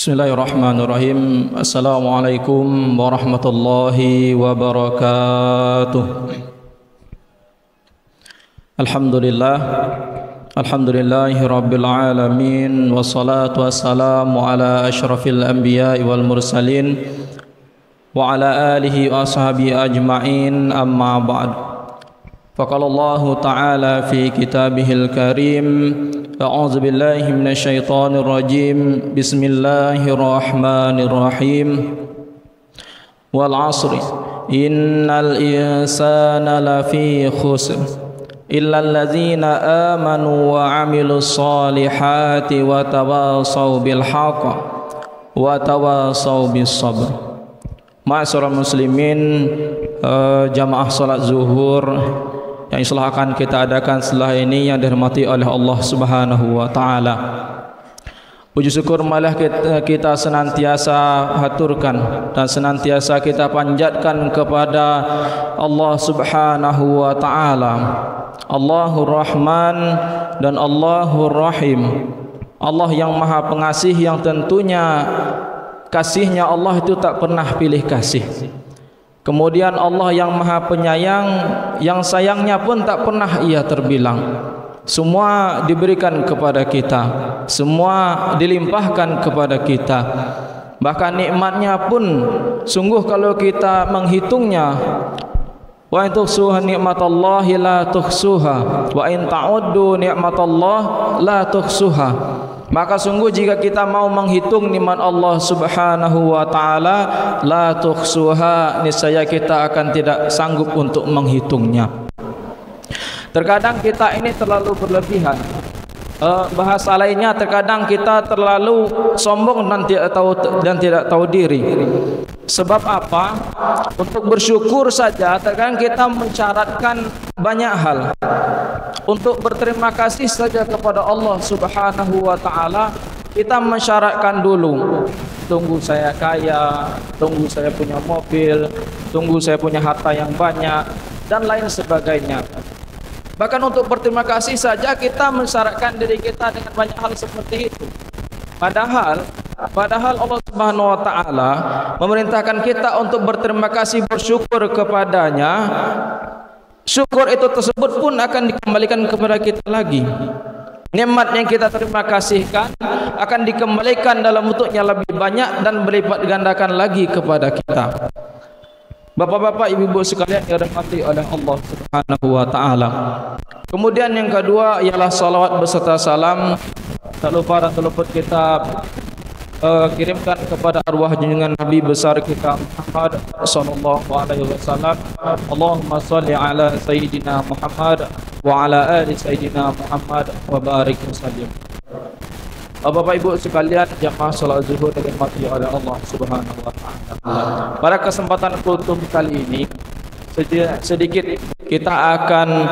Bismillahirrahmanirrahim. Assalamualaikum warahmatullahi wabarakatuh. Alhamdulillahi rabbil alamin. Wassalatu wassalamu ala asyrafil anbiya'i wal mursalin wa ala alihi wa ashabihi ajma'in, amma ba'd. Faqala Allahu ta'ala fi kitabihil karim, a'udzu billahi minasy syaithanir rajim. Bismillahirrahmanirrahim. Wal 'ashri innal insana lafi khusr illa alladzina amanu wa 'amilus solihati wa tawasaw bil haqq wa tawasaw bis sabr. Ma'asyiral muslimin, jamaah salat zuhur yang insya akan kita adakan setelah ini yang dirahmati oleh Allah Subhanahu wa taala. Puji syukur malah kita senantiasa haturkan dan senantiasa kita panjatkan kepada Allah Subhanahu wa taala. Allahur Rahman dan Allahur Rahim. Allah yang Maha Pengasih yang tentunya kasihnya Allah itu tak pernah pilih kasih. Kemudian Allah yang Maha Penyayang, yang sayangnya pun tak pernah ia terbilang. Semua diberikan kepada kita, semua dilimpahkan kepada kita. Bahkan nikmatnya pun sungguh kalau kita menghitungnya, wa in tuhsuha nikmatallahi la tuhsuha wa in ta'uddu nikmatallahi la tuhsuha. Maka sungguh jika kita mau menghitung nikmat Allah Subhanahu wa taala, la tuhsuha, niscaya kita akan tidak sanggup untuk menghitungnya. Terkadang kita ini terlalu berlebihan. Bahasa lainnya terkadang kita terlalu sombong dan tidak tahu diri. Sebab apa? Untuk bersyukur saja terkadang kita mensyaratkan banyak hal. Untuk berterima kasih saja kepada Allah Subhanahu wa taala kita mensyaratkan dulu. Tunggu saya kaya, tunggu saya punya mobil, tunggu saya punya harta yang banyak dan lain sebagainya. Bahkan untuk berterima kasih saja kita mensyaratkan diri kita dengan banyak hal seperti itu. Padahal Allah Subhanahu wa taala memerintahkan kita untuk berterima kasih, bersyukur kepadanya. Syukur itu tersebut pun akan dikembalikan kepada kita lagi. Nikmat yang kita terima kasihkan akan dikembalikan dalam bentuknya lebih banyak dan berlipat gandakan lagi kepada kita. Bapak-bapak, ibu-ibu sekalian yang dirahmati oleh Allah Subhanahu wa taala. Kemudian yang kedua ialah salawat beserta salam. Tak lupa dan terluput kita kirimkan kepada arwah junjungan Nabi besar kita Muhammad sallallahu alaihi wasallam. Allahumma shalli ala sayyidina Muhammad wa ala ali sayyidina Muhammad wa barik wasallim. Bapak Ibu sekalian, jamaah salat zuhur yang dirahmati oleh Allah Subhanahu wa taala. Pada kesempatan kultum kali ini sedikit kita akan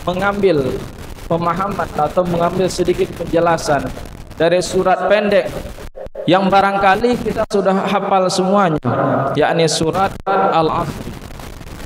mengambil pemahaman atau mengambil sedikit penjelasan dari surat pendek yang barangkali kita sudah hafal semuanya, yakni surat Al-'Asr.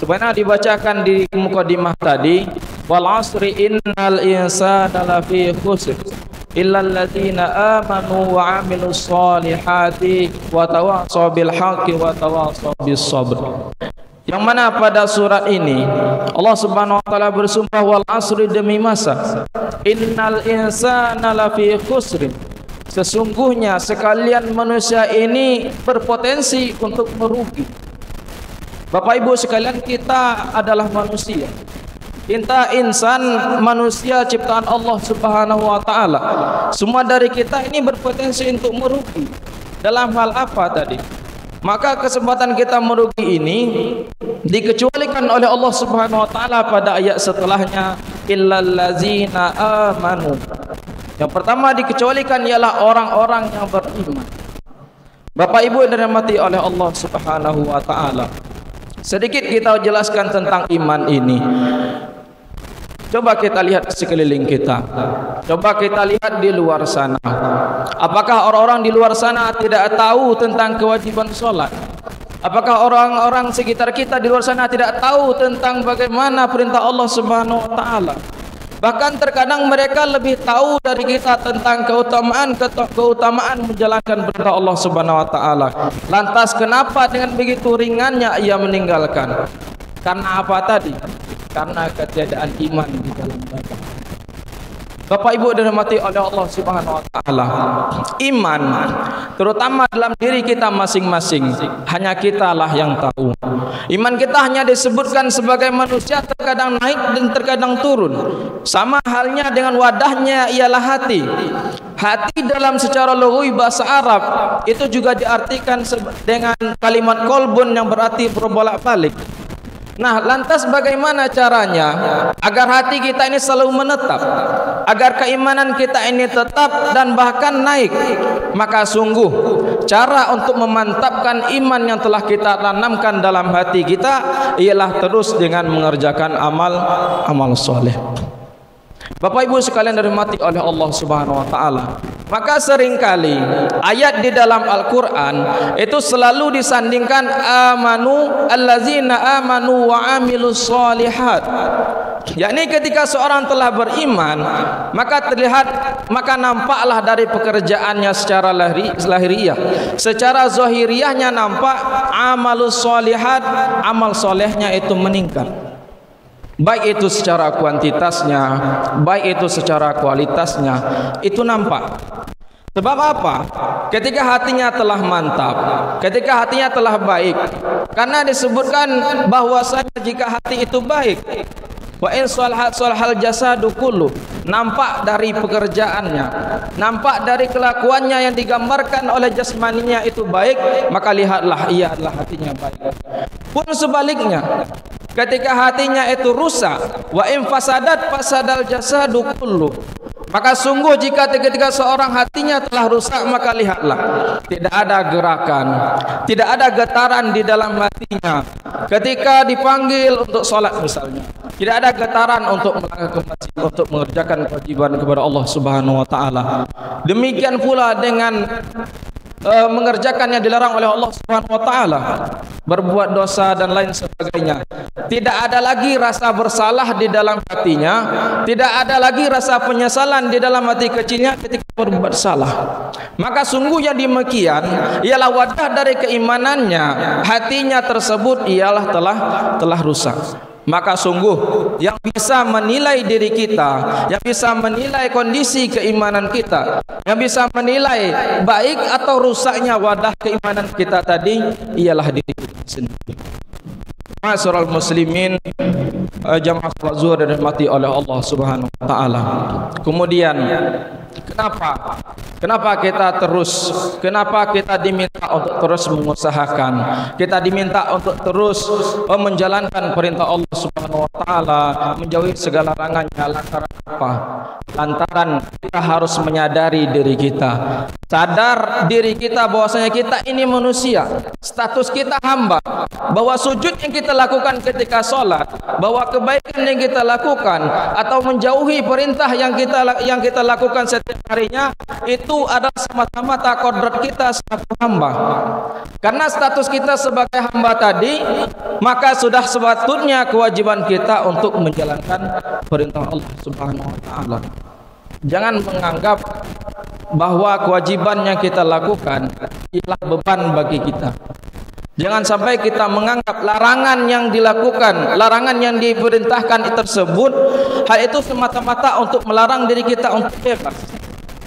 Sebenarnya dibacakan di mukadimah tadi, wal 'asri innal insana lafi khusr illa alladzina amanu wa 'amilus solihati wa tawassaw bil haqqi wa tawassaw bis sabr. Yang mana pada surat ini Allah Subhanahu wa taala bersumpah, wal 'asri, demi masa, innal insana lafi khusr, sesungguhnya sekalian manusia ini berpotensi untuk merugi. Bapak Ibu sekalian, kita adalah manusia. Kita insan, manusia ciptaan Allah Subhanahu wa taala. Semua dari kita ini berpotensi untuk merugi. Dalam hal apa tadi? Maka kesempatan kita merugi ini dikecualikan oleh Allah Subhanahu wa taala pada ayat setelahnya, illal ladzina amanu. Yang pertama dikecualikan ialah orang-orang yang beriman. Bapak Ibu yang dirahmati oleh Allah Subhanahu wa taala. Sedikit kita jelaskan tentang iman ini. Coba kita lihat sekeliling kita. Coba kita lihat di luar sana. Apakah orang-orang di luar sana tidak tahu tentang kewajiban sholat? Apakah orang-orang sekitar kita di luar sana tidak tahu tentang bagaimana perintah Allah Subhanahu wa taala? Bahkan terkadang mereka lebih tahu dari kita tentang keutamaan menjalankan perintah Allah Subhanahu wa taala. Lantas kenapa dengan begitu ringannya ia meninggalkan? Karena apa tadi? Karena ketiadaan iman di dalam dada. Bapak Ibu dirahmati oleh Allah Subhanahu wa taala. Iman terutama dalam diri kita masing-masing, hanya kitalah yang tahu. Iman kita hanya disebutkan sebagai manusia, terkadang naik dan terkadang turun. Sama halnya dengan wadahnya ialah hati. Hati dalam secara lughawi bahasa Arab itu juga diartikan dengan kalimat qalbun yang berarti berbolak-balik. Nah, lantas bagaimana caranya agar hati kita ini selalu menetap, agar keimanan kita ini tetap dan bahkan naik? Maka sungguh cara untuk memantapkan iman yang telah kita tanamkan dalam hati kita ialah terus dengan mengerjakan amal soleh. Bapak Ibu sekalian dirahmati oleh Allah Subhanahu wa taala. Maka seringkali ayat di dalam Al-Qur'an itu selalu disandingkan allazina amanu wa amilus solihat. Yakni ketika seorang telah beriman, maka nampaklah dari pekerjaannya secara lahiriah. Secara zahiriahnya nampak amalus solihat, amal solehnya itu meningkat. Baik itu secara kuantitasnya, baik itu secara kualitasnya, itu nampak. Sebab apa? Ketika hatinya telah mantap, ketika hatinya telah baik, karena disebutkan bahwasanya jika hati itu baik, wa in salahal jasadu kullu, nampak dari pekerjaannya, nampak dari kelakuannya yang digambarkan oleh jasmaninya itu baik, maka lihatlah ia adalah hatinya baik. Pun sebaliknya, ketika hatinya itu rusak, wa in fasadal jasadu kullu, maka sungguh jika ketika seorang hatinya telah rusak, maka lihatlah tidak ada gerakan, tidak ada getaran di dalam hatinya. Ketika dipanggil untuk sholat misalnya, tidak ada getaran untuk melangkah ke masjid untuk mengerjakan kewajiban kepada Allah Subhanahu wa taala. Demikian pula dengan mengerjakan yang dilarang oleh Allah Subhanahu wa taala, berbuat dosa dan lain sebagainya. Tidak ada lagi rasa bersalah di dalam hatinya, tidak ada lagi rasa penyesalan di dalam hati kecilnya ketika berbuat salah. Maka sungguh yang demikian ialah wadah dari keimanannya, hatinya tersebut ialah telah rusak. Maka sungguh yang bisa menilai diri kita, yang bisa menilai kondisi keimanan kita, yang bisa menilai baik atau rusaknya wadah keimanan kita tadi ialah diri kita sendiri. Ma'asyiral muslimin, jamaah salat zuhur dirahmati oleh Allah Subhanahu wa taala. Kemudian Kenapa kita diminta untuk terus mengusahakan, kita diminta untuk terus menjalankan perintah Allah Subhanahu wa taala, menjauhi segala larangannya? Lantaran apa? Lantaran kita harus menyadari diri kita, sadar diri kita bahwasanya kita ini manusia, status kita hamba, bahwa sujud yang kita lakukan ketika sholat, bahwa kebaikan yang kita lakukan atau menjauhi perintah yang kita lakukan setiap harinya itu adalah semata-mata kodrat kita sebagai hamba. Karena status kita sebagai hamba tadi, maka sudah sepatutnya kewajiban kita untuk menjalankan perintah Allah Subhanahu wa taala. Jangan menganggap bahwa kewajiban yang kita lakukan ialah beban bagi kita. Jangan sampai kita menganggap larangan yang dilakukan, larangan yang diperintahkan tersebut, hal itu semata-mata untuk melarang diri kita untuk bebas.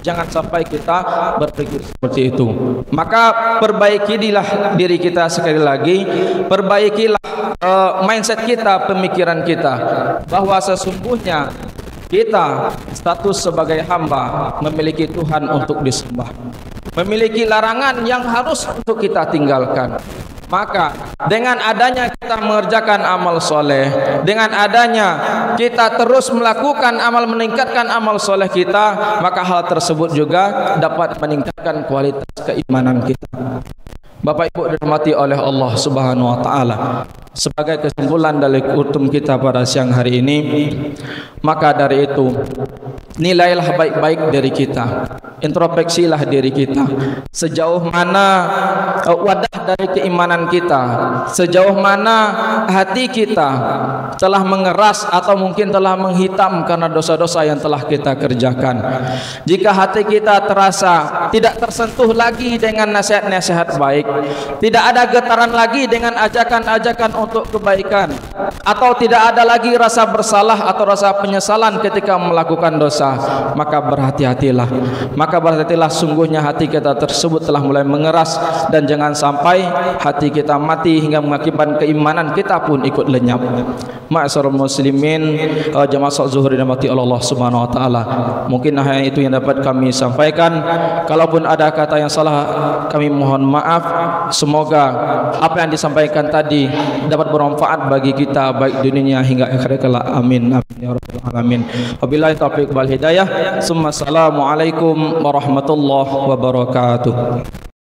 Jangan sampai kita berpikir seperti itu. Maka perbaikilah diri kita sekali lagi, perbaikilah mindset kita, pemikiran kita, bahwa sesungguhnya kita status sebagai hamba memiliki Tuhan untuk disembah, memiliki larangan yang harus untuk kita tinggalkan. Maka dengan adanya kita mengerjakan amal soleh, dengan adanya kita terus melakukan amal, meningkatkan amal soleh kita, maka hal tersebut juga dapat meningkatkan kualitas keimanan kita. Bapak Ibu dirahmati oleh Allah Subhanahu wa taala, sebagai kesimpulan dari kultum kita pada siang hari ini, maka dari itu nilailah baik-baik dari kita. introspeksilah diri kita. Sejauh mana wadah dari keimanan kita, sejauh mana hati kita telah mengeras atau mungkin telah menghitam karena dosa-dosa yang telah kita kerjakan. Jika hati kita terasa tidak tersentuh lagi dengan nasihat-nasihat baik, tidak ada getaran lagi dengan ajakan-ajakan untuk kebaikan, atau tidak ada lagi rasa bersalah atau rasa penyesalan ketika melakukan dosa, maka berhati-hatilah. Maka berhati-hatilah, sungguhnya hati kita tersebut telah mulai mengeras, dan jangan sampai hati kita mati hingga mengakibatkan keimanan kita pun ikut lenyap. Ma'asyiral muslimin, jamaah salat zuhur dirahmati Allah Subhanahu wa taala. Mungkin hanya itu yang dapat kami sampaikan. Kalaupun ada kata yang salah, kami mohon maaf. Semoga apa yang disampaikan tadi dapat bermanfaat bagi kita baik dunia hingga akhirat kelak. Amin amin ya rabbal alamin. Wabillahi taufiq wal hidayah. Assalamualaikum warahmatullahi wabarakatuh.